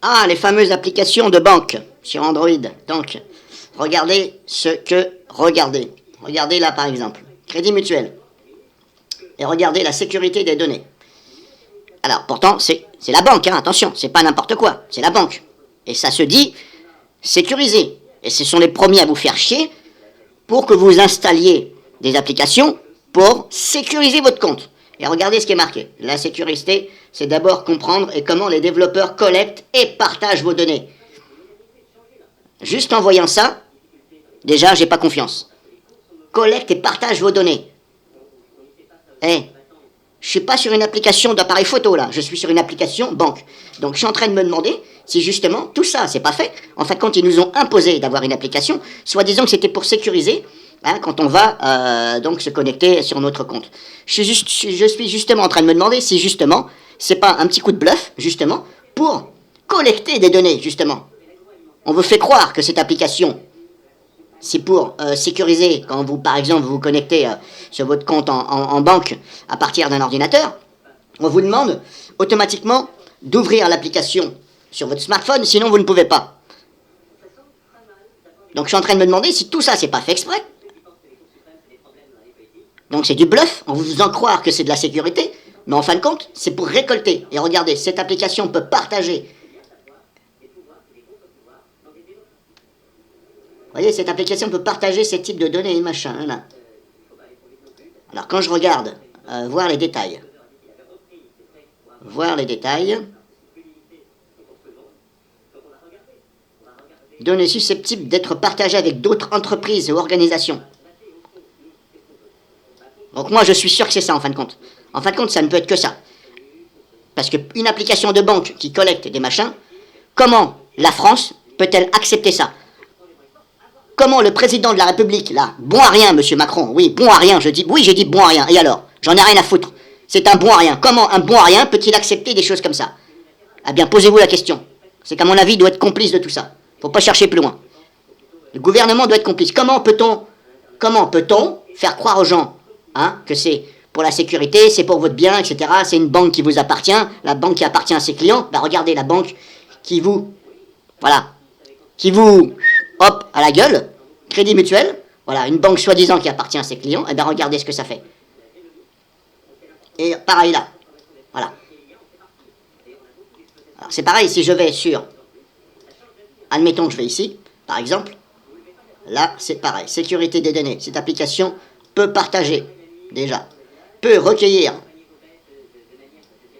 Ah, les fameuses applications de banque sur Android. Donc, regardez ce que... Regardez. Regardez là, par exemple. Crédit Mutuel. Et regardez la sécurité des données. Alors, pourtant, c'est la banque, hein, attention, c'est pas n'importe quoi, c'est la banque. Et ça se dit sécurisé. Et ce sont les premiers à vous faire chier pour que vous installiez des applications pour sécuriser votre compte. Et regardez ce qui est marqué. La sécurité, c'est d'abord comprendre et comment les développeurs collectent et partagent vos données. Juste en voyant ça, déjà, j'ai pas confiance. Collecte et partage vos données. Eh, je suis pas sur une application d'appareil photo là, je suis sur une application banque. Donc je suis en train de me demander si justement tout ça, c'est pas fait. En fin de compte, ils nous ont imposé d'avoir une application, soi-disant que c'était pour sécuriser, hein, quand on va donc se connecter sur notre compte. Je suis justement en train de me demander si justement c'est pas un petit coup de bluff, justement, pour collecter des données, justement. On vous fait croire que cette application, c'est pour sécuriser quand vous, par exemple, vous connectez sur votre compte en banque à partir d'un ordinateur. On vous demande automatiquement d'ouvrir l'application sur votre smartphone, sinon vous ne pouvez pas. Donc je suis en train de me demander si tout ça, c'est pas fait exprès. Donc c'est du bluff, on vous faisant croire que c'est de la sécurité, mais en fin de compte, c'est pour récolter. Et regardez, cette application peut partager. Vous voyez, cette application peut partager ces types de données et machin. Hein, là. Alors quand je regarde, voir les détails. Voir les détails. Données susceptibles d'être partagées avec d'autres entreprises ou organisations. Donc moi je suis sûr que c'est ça en fin de compte. En fin de compte, ça ne peut être que ça. Parce qu'une application de banque qui collecte des machins, comment la France peut-elle accepter ça ? Comment le président de la République, là, bon à rien, monsieur Macron, oui, bon à rien, j'ai dit bon à rien, et alors ? J'en ai rien à foutre. C'est un bon à rien. Comment un bon à rien peut-il accepter des choses comme ça ? Eh bien, posez-vous la question. C'est qu'à mon avis, il doit être complice de tout ça. Faut pas chercher plus loin. Le gouvernement doit être complice. Comment peut-on faire croire aux gens, hein, que c'est pour la sécurité, c'est pour votre bien, etc. C'est une banque qui vous appartient, la banque qui appartient à ses clients. Ben regardez, la banque qui vous, voilà, qui vous, hop, à la gueule, Crédit Mutuel, voilà, une banque soi-disant qui appartient à ses clients, et bien regardez ce que ça fait. Et pareil là, voilà. Alors c'est pareil, si je vais sur, admettons que je vais ici, par exemple, là c'est pareil, sécurité des données, cette application peut partager, déjà, peut recueillir,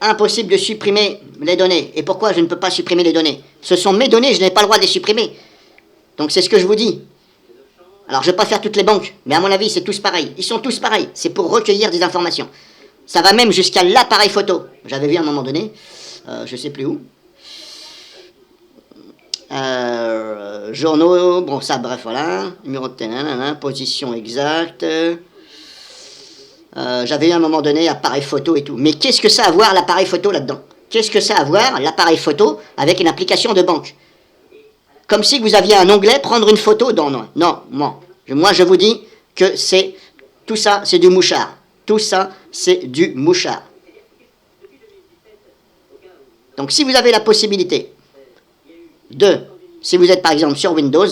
impossible de supprimer les données. Et pourquoi je ne peux pas supprimer les données ? Ce sont mes données, je n'ai pas le droit de les supprimer. Donc c'est ce que je vous dis. Alors je ne vais pas faire toutes les banques, mais à mon avis c'est tous pareil. Ils sont tous pareils, c'est pour recueillir des informations. Ça va même jusqu'à l'appareil photo. J'avais vu à un moment donné, je ne sais plus où. Journaux, bon ça bref voilà, numéro de téléphone, position exacte. J'avais eu à un moment donné appareil photo et tout. Mais qu'est-ce que ça a à voir l'appareil photo là-dedans ? Qu'est-ce que ça a à voir l'appareil photo avec une application de banque ? Comme si vous aviez un onglet prendre une photo dans... Non, moi je vous dis que c'est... Tout ça c'est du mouchard. Tout ça c'est du mouchard. Donc si vous avez la possibilité si vous êtes par exemple sur Windows,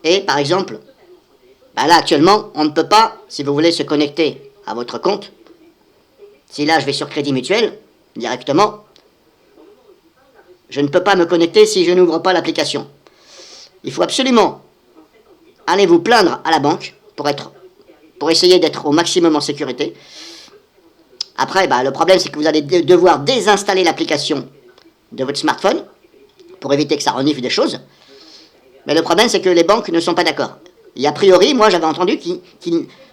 et par exemple, bah là actuellement on ne peut pas, si vous voulez se connecter à votre compte, si là je vais sur Crédit Mutuel, directement, je ne peux pas me connecter si je n'ouvre pas l'application. Il faut absolument aller vous plaindre à la banque pour essayer d'être au maximum en sécurité. Après, bah, le problème c'est que vous allez devoir désinstaller l'application de votre smartphone pour éviter que ça renifle des choses. Mais le problème c'est que les banques ne sont pas d'accord. Et a priori, moi j'avais entendu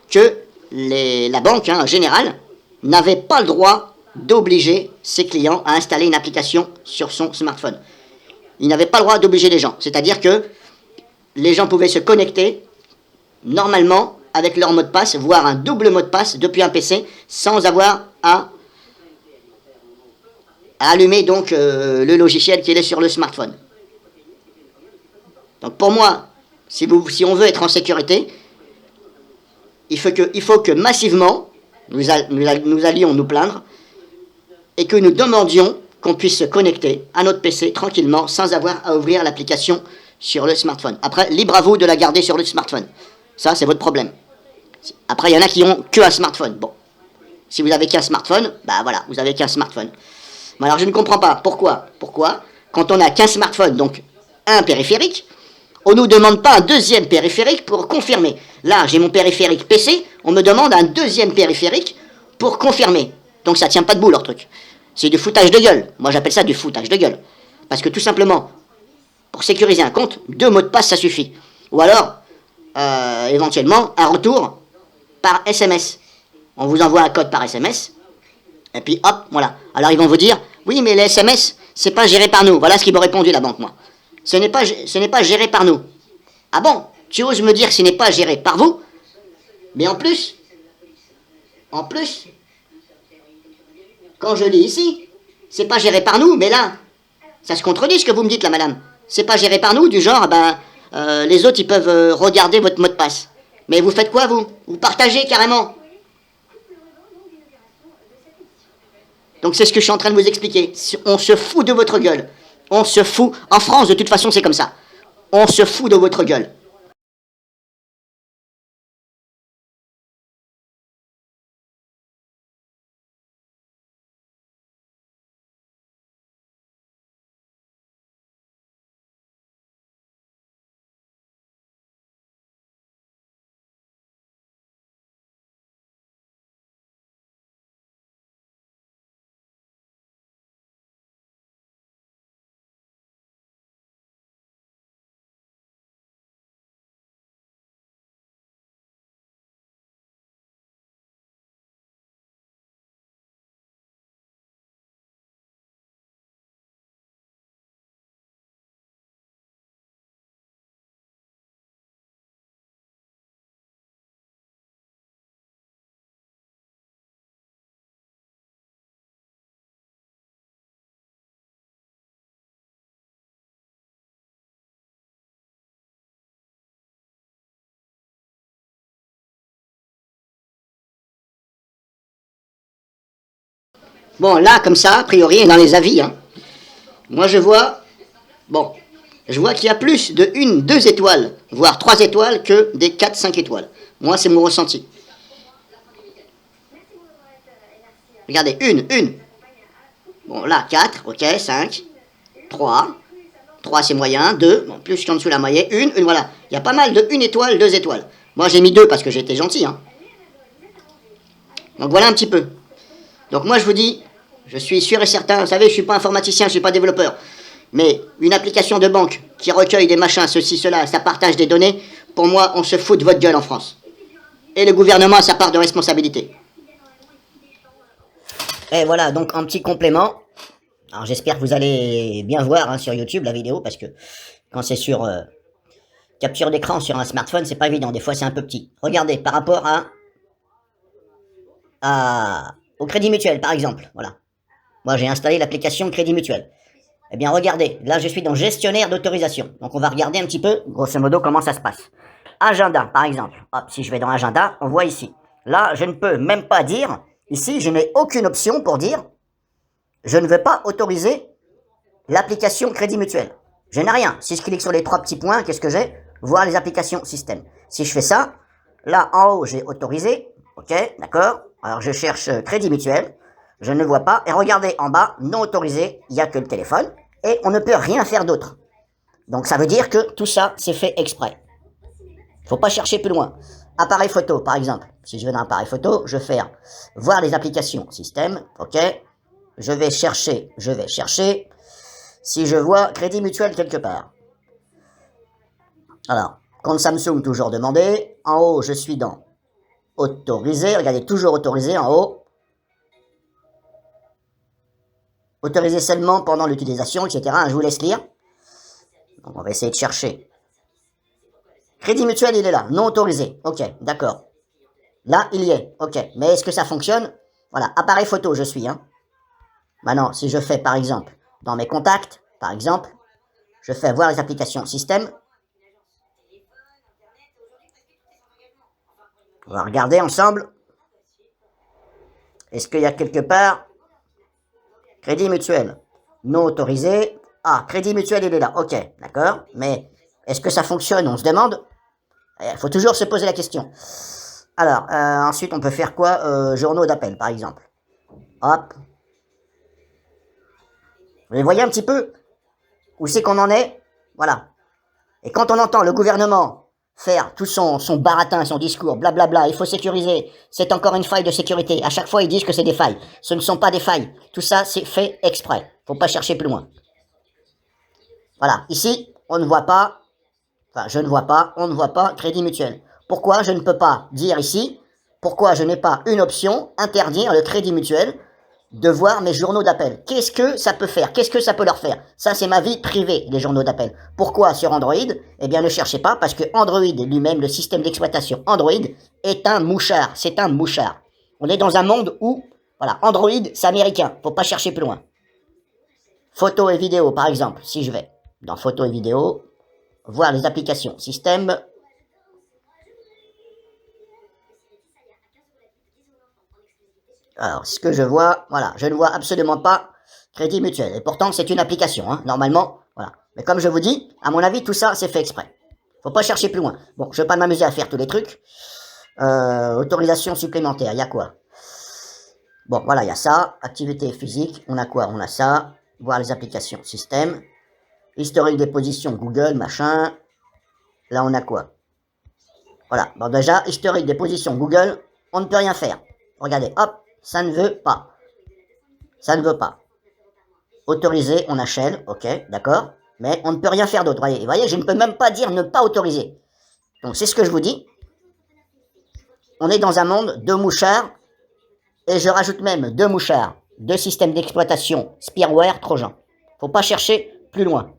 que la banque en général n'avait pas le droit d'obliger ses clients à installer une application sur son smartphone. Il n'avait pas le droit d'obliger les gens. C'est-à-dire que les gens pouvaient se connecter normalement avec leur mot de passe, voire un double mot de passe depuis un PC, sans avoir à allumer donc le logiciel qui est sur le smartphone. Donc pour moi, si on veut être en sécurité, il faut que massivement nous allions nous plaindre et que nous demandions qu'on puisse se connecter à notre PC tranquillement sans avoir à ouvrir l'application sur le smartphone. Après, libre à vous de la garder sur le smartphone. Ça, c'est votre problème. Après, il y en a qui ont que un smartphone. Bon, si vous avez qu'un smartphone, bah voilà, vous avez qu'un smartphone. Mais alors, je ne comprends pas. Pourquoi, quand on n'a qu'un smartphone, donc un périphérique, on ne nous demande pas un deuxième périphérique pour confirmer. Là, j'ai mon périphérique PC, on me demande un deuxième périphérique pour confirmer. Donc ça tient pas debout leur truc. C'est du foutage de gueule. Moi j'appelle ça du foutage de gueule. Parce que tout simplement, pour sécuriser un compte, 2 mots de passe ça suffit. Ou alors, éventuellement, un retour par SMS. On vous envoie un code par SMS, et puis hop, voilà. Alors ils vont vous dire, oui mais les SMS, c'est pas géré par nous. Voilà ce qu'ils m'ont répondu la banque, moi. Ce n'est pas géré par nous. Ah bon, tu oses me dire que ce n'est pas géré par vous? Mais en plus, quand je lis ici, c'est pas géré par nous, mais là, ça se contredit ce que vous me dites là, madame. C'est pas géré par nous, du genre, les autres, ils peuvent regarder votre mot de passe. Mais vous faites quoi, vous? Vous partagez carrément. Donc c'est ce que je suis en train de vous expliquer. On se fout de votre gueule. On se fout. En France, de toute façon, c'est comme ça. On se fout de votre gueule. Bon, là, comme ça, a priori, et dans les avis, hein, moi je vois, bon, je vois qu'il y a plus de 1, 2 étoiles, voire 3 étoiles que des 4, 5 étoiles. Moi, c'est mon ressenti. Regardez, une. Bon, là, 4, ok, 5, 3. 3 c'est moyen, 2, bon, plus qu'en dessous la moyenne, une, voilà. Il y a pas mal de 1 étoile, 2 étoiles. Moi, j'ai mis 2 parce que j'étais gentil, hein. Donc voilà un petit peu. Donc moi, je vous dis, je suis sûr et certain, vous savez, je ne suis pas informaticien, je ne suis pas développeur. Mais une application de banque qui recueille des machins, ceci, cela, ça partage des données, pour moi, on se fout de votre gueule en France. Et le gouvernement a sa part de responsabilité. Et voilà, donc en petit complément, alors j'espère que vous allez bien voir hein, sur YouTube la vidéo, parce que quand c'est sur capture d'écran sur un smartphone, c'est pas évident, des fois c'est un peu petit. Regardez, par rapport au Crédit Mutuel, par exemple, voilà. Moi, j'ai installé l'application Crédit Mutuel. Eh bien, regardez, là, je suis dans gestionnaire d'autorisation. Donc, on va regarder un petit peu, grosso modo, comment ça se passe. Agenda, par exemple. Hop, si je vais dans Agenda, on voit ici. Là, je ne peux même pas dire, ici, je n'ai aucune option pour dire, je ne veux pas autoriser l'application Crédit Mutuel. Je n'ai rien. Si je clique sur les 3 petits points, qu'est-ce que j'ai? Voir les applications système. Si je fais ça, là, en haut, j'ai autorisé. Ok, d'accord. Alors, je cherche Crédit Mutuel. Je ne le vois pas. Et regardez, en bas, non autorisé, il n'y a que le téléphone. Et on ne peut rien faire d'autre. Donc, ça veut dire que tout ça, c'est fait exprès. Il ne faut pas chercher plus loin. Appareil photo, par exemple. Si je vais dans appareil photo, je vais faire voir les applications système. Ok. Je vais chercher. Si je vois Crédit Mutuel quelque part. Alors, compte Samsung toujours demandé. En haut, je suis dans autorisé. Regardez, toujours autorisé en haut. Autorisé seulement pendant l'utilisation, etc. Je vous laisse lire. Donc, on va essayer de chercher. Crédit Mutuel, il est là. Non autorisé. Ok, d'accord. Là, il y est. Ok. Mais est-ce que ça fonctionne? Voilà. Appareil photo, je suis. Hein. Maintenant, si je fais, par exemple, dans mes contacts, par exemple, je fais voir les applications système. On va regarder ensemble. Est-ce qu'il y a quelque part Crédit Mutuel? Non autorisé. Ah, Crédit Mutuel, il est là. Ok, d'accord. Mais est-ce que ça fonctionne? On se demande. Il faut toujours se poser la question. Alors, ensuite, on peut faire quoi? Journaux d'appel, par exemple. Hop. Vous voyez un petit peu où c'est qu'on en est? Voilà. Et quand on entend le gouvernement faire tout son baratin, son discours, blablabla, il faut sécuriser, c'est encore une faille de sécurité. À chaque fois, ils disent que c'est des failles. Ce ne sont pas des failles. Tout ça, c'est fait exprès. Faut pas chercher plus loin. Voilà. Ici, on ne voit pas, enfin, je ne vois pas, on ne voit pas Crédit Mutuel. Pourquoi je ne peux pas dire ici, pourquoi je n'ai pas une option, interdire le Crédit Mutuel de voir mes journaux d'appel. Qu'est-ce que ça peut faire? Qu'est-ce que ça peut leur faire? Ça, c'est ma vie privée, les journaux d'appel. Pourquoi sur Android? Eh bien, ne cherchez pas, parce que Android lui-même, le système d'exploitation Android, est un mouchard. C'est un mouchard. On est dans un monde où, voilà, Android, c'est américain. Faut pas chercher plus loin. Photos et vidéos, par exemple, si je vais dans photos et vidéos, voir les applications, système. Alors, ce que je vois, voilà, je ne vois absolument pas Crédit Mutuel. Et pourtant, c'est une application, hein, normalement, voilà. Mais comme je vous dis, à mon avis, tout ça, c'est fait exprès. Faut pas chercher plus loin. Bon, je vais pas m'amuser à faire tous les trucs. Autorisation supplémentaire, il y a quoi? Bon, voilà, il y a ça. Activité physique, on a quoi? On a ça. Voir les applications, système. Historique des positions, Google, machin. Là, on a quoi? Voilà, bon déjà, historique des positions Google, on ne peut rien faire. Regardez, hop, ça ne veut pas. Ça ne veut pas. Autoriser, on achète, ok, d'accord. Mais on ne peut rien faire d'autre, vous voyez, je ne peux même pas dire ne pas autoriser. Donc c'est ce que je vous dis. On est dans un monde de mouchards, et je rajoute même de mouchards, de systèmes d'exploitation, spyware, trojan. Faut pas chercher plus loin.